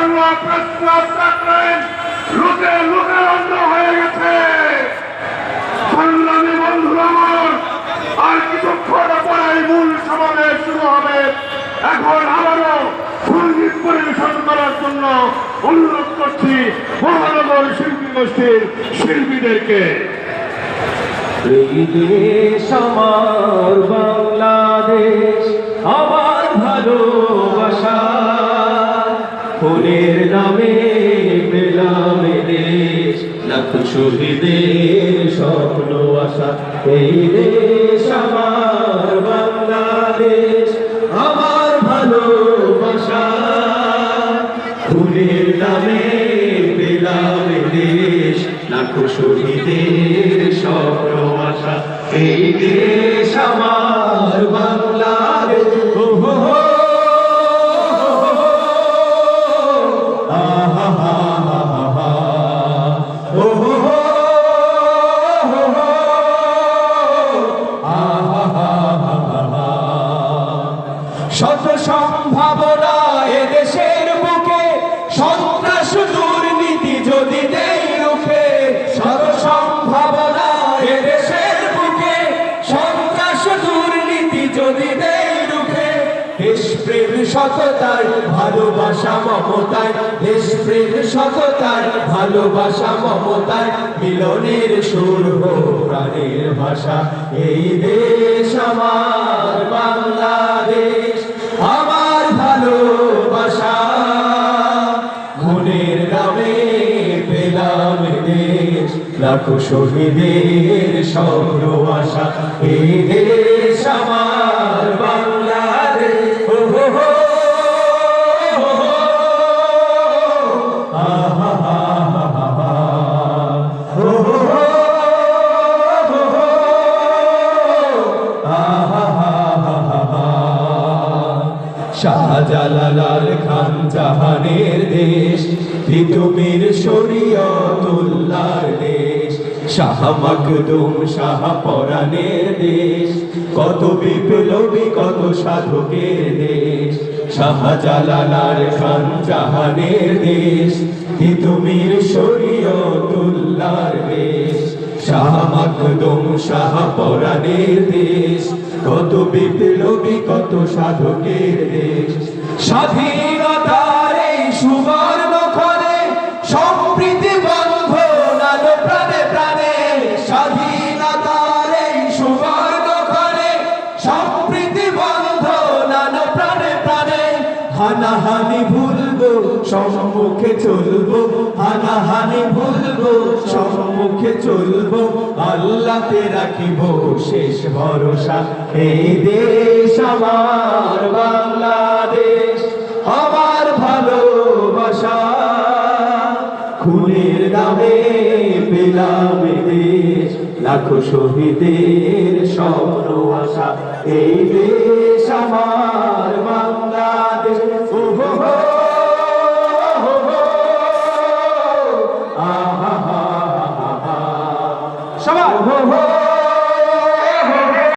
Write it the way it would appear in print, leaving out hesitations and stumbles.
Bangla press club দেখলেন লোকে লোকে অন্ধ হয়ে গেছে। সংগ্রামী বন্ধুরা আমার, আর কিছুক্ষণ পরেই মূল সমাবেশ শুরু হবে। এখন আবারও সঙ্গীত পরিবেশন করার জন্য অনুরোধ করছি মহানগর শিল্পী গোষ্ঠীর শিল্পীদেরকে। এই দেশ আমার বাংলাদেশ, আমার ভালোবাসা, ফুলের নামে পেলাম দেশ, লাখ শহীদের স্বপ্ন আশা। এই দেশ আমার বাংলাদেশ, আমার ভালোবাসা, ফুলের নামে পেলাম দেশ, লাখ শহীদের স্বপ্ন আশা। এই দেশ আমার বাংলাদেশ, ও হো হো, আহা হা হা হা, ও হো হো, আহা হা হা হা। শত সম্ভাবনা এদেশের বুকে, সন্ত্রাস দুর্নীতি যদি দেই রুখে। শত সম্ভাবনা এদেশের বুকে, সন্ত্রাস দুর্নীতি যদি দেই রুখে। দেশপ্রেম সততার ভালোবাসা মমতায়, দেশপ্রেম সততার ভালোবাসা মমতায়, মিলনের সুর হোক প্রাণের ভাষা। এই দেশ আমার বাংলাদেশ, আমার ভালোবাসা, মনের নামে পেলাম দেশ, লাখো শহীদের স্বপ্ন আশা। এই দেশ আমার বাংলাদেশ, ও হো হো, আহা হা হা হা, ও হো হো, আহা হা হা হা। শাহজালাল খান জাহানের দেশ, তিতুমির শরীয়তুল্লাহর দেশ, শাহ মাকদুম শাহ পরাণের দেশ, কত বিপ্লবী কত সাধকের দেশ। শাহজালাল খান জাহানের দেশ, তিতুমির শরীয়তুল্লাহর দেশ, শাহ মাকদুম শাহ পরাণের দেশ, কত বিপ্লবী কত সাধকের দেশ। স্বাধীনতার এই সুবর্ণ ক্ষণে সম্প্রীতি বন্ধন আলো প্রাণে প্রাণে। স্বাধীনতার এই সুবর্ণ ক্ষণে সম্প্রীতি বন্ধন আলো প্রাণে প্রাণে। হানাহানি ভুলবো সম্মুখে চলবো, হানাহানি ভুলবো সম্মুখে চলবো, আল্লাহতে রাখিব শেষ ভরসা। এই দেশ আমার বাংলাদেশ, আমার ভালোবাসা, খুনের নামে পেলাম দেশ, লাখো শহীদের স্বপ্ন আশা। এই দেশ আমার বাংলাদেশ, ও